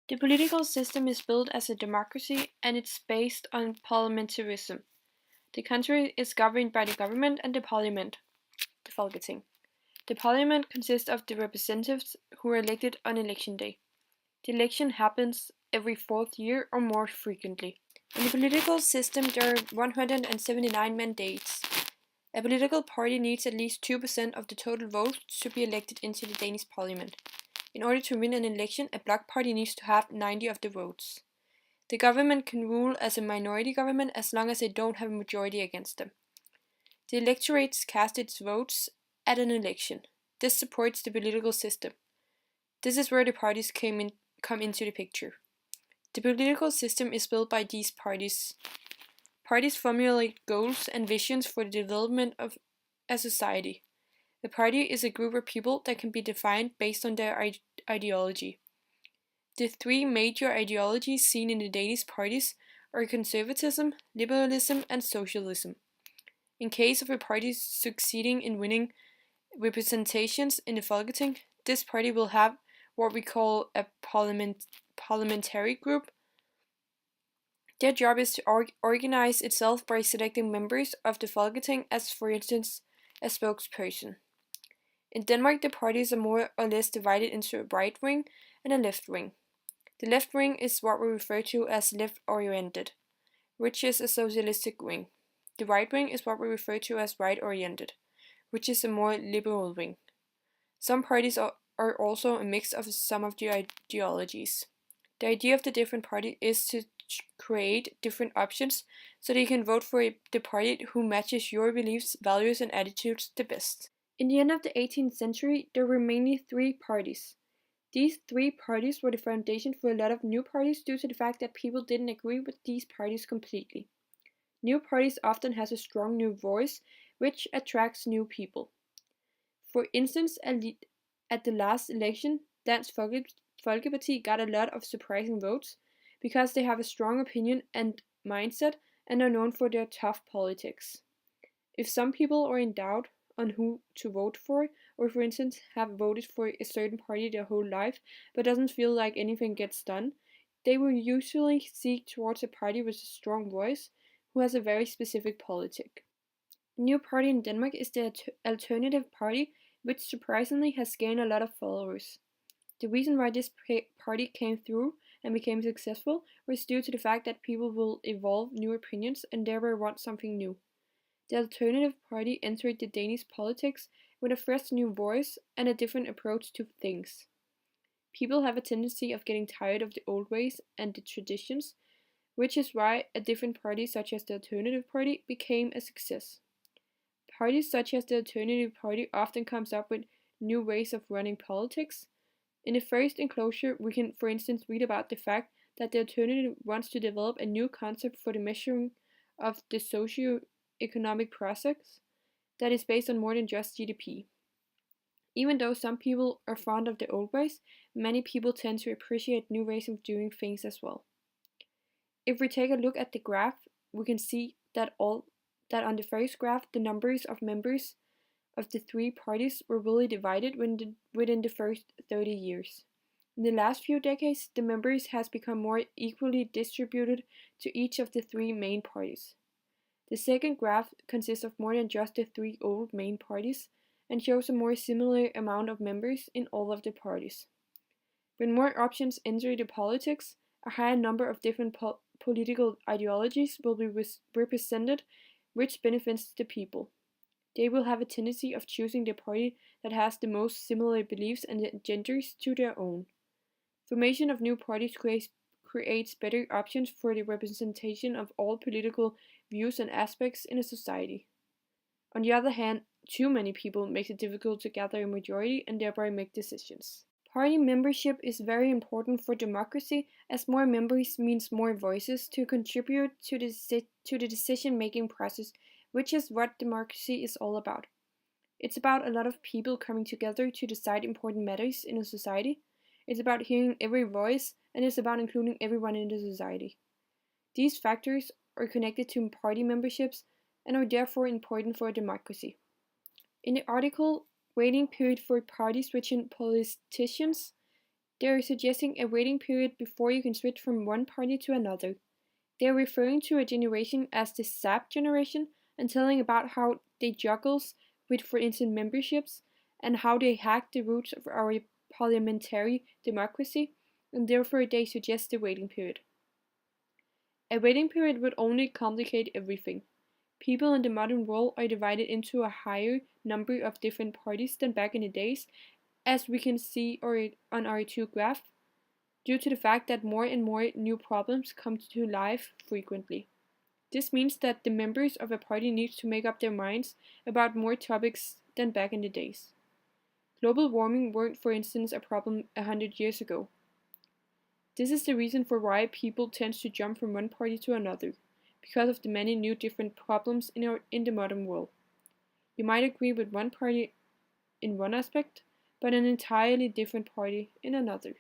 The political system is built as a democracy and it's based on parliamentarism. The country is governed by the government and the parliament, the Folketing. The parliament consists of the representatives who are elected on election day. The election happens every fourth year or more frequently. In the political system, there are 179 mandates. A political party needs at least 2% of the total votes to be elected into the Danish parliament. In order to win an election, a bloc party needs to have 90 of the votes. The government can rule as a minority government as long as they don't have a majority against them. The electorate casts its votes at an election. This supports the political system. This is where the parties come into the picture. The political system is built by these parties. Parties formulate goals and visions for the development of a society. A party is a group of people that can be defined based on their ideology. The three major ideologies seen in the Danish parties are conservatism, liberalism, and socialism. In case of a party succeeding in winning representations in the Folketing, this party will have what we call a parliamentary group. Their job is to organize itself by selecting members of the Folketing as, for instance, a spokesperson. In Denmark, the parties are more or less divided into a right wing and a left wing. The left wing is what we refer to as left-oriented, which is a socialistic wing. The right wing is what we refer to as right-oriented, which is a more liberal wing. Some parties are also a mix of some of the ideologies. The idea of the different parties is to create different options so that you can vote for the party who matches your beliefs, values, and attitudes the best. In the end of the 18th century, there were mainly three parties. These three parties were the foundation for a lot of new parties due to the fact that people didn't agree with these parties completely. New parties often has a strong new voice, which attracts new people. For instance, at the last election, Dansk Folkeparti got a lot of surprising votes because they have a strong opinion and mindset and are known for their tough politics. If some people are in doubt on who to vote for, or for instance have voted for a certain party their whole life but doesn't feel like anything gets done, they will usually seek towards a party with a strong voice who has a very specific politic. A new party in Denmark is the Alternative Party, which surprisingly has gained a lot of followers. The reason why this party came through and became successful was due to the fact that people will evolve new opinions and thereby want something new. The Alternative Party entered the Danish politics with a fresh new voice and a different approach to things. People have a tendency of getting tired of the old ways and the traditions, which is why a different party such as the Alternative Party became a success. Parties such as the Alternative Party often comes up with new ways of running politics. In the first enclosure, we can for instance read about the fact that the Alternative wants to develop a new concept for the measuring of the socio-economic process that is based on more than just GDP. Even though some people are fond of the old ways, many people tend to appreciate new ways of doing things as well. If we take a look at the graph, we can see that on the first graph, the numbers of members of the three parties were really divided within the first 30 years. In the last few decades, the members has become more equally distributed to each of the three main parties. The second graph consists of more than just the three old main parties and shows a more similar amount of members in all of the parties. When more options enter the politics, a higher number of different political ideologies will be represented, which benefits the people. They will have a tendency of choosing the party that has the most similar beliefs and agendas to their own. Formation of new parties creates better options for the representation of all political views and aspects in a society. On the other hand, too many people makes it difficult to gather a majority and thereby make decisions. Party membership is very important for democracy, as more members means more voices to contribute to the decision-making process, which is what democracy is all about. It's about a lot of people coming together to decide important matters in a society. It's about hearing every voice, and it's about including everyone in the society. These factors are connected to party memberships and are therefore important for a democracy. In the article Waiting Period for Party Switching Politicians, They are suggesting a waiting period before you can switch from one party to another. They are referring to a generation as the SAP generation and telling about how they juggles with, for instance, memberships and how they hack the roots of our parliamentary democracy, and therefore they suggest the waiting period. A waiting period would only complicate everything. People in the modern world are divided into a higher number of different parties than back in the days, as we can see on our two graph, due to the fact that more and more new problems come to life frequently. This means that the members of a party need to make up their minds about more topics than back in the days. Global warming weren't, for instance, a problem 100 years ago. This is the reason for why people tend to jump from one party to another, because of the many new different problems in the modern world. You might agree with one party in one aspect, but an entirely different party in another.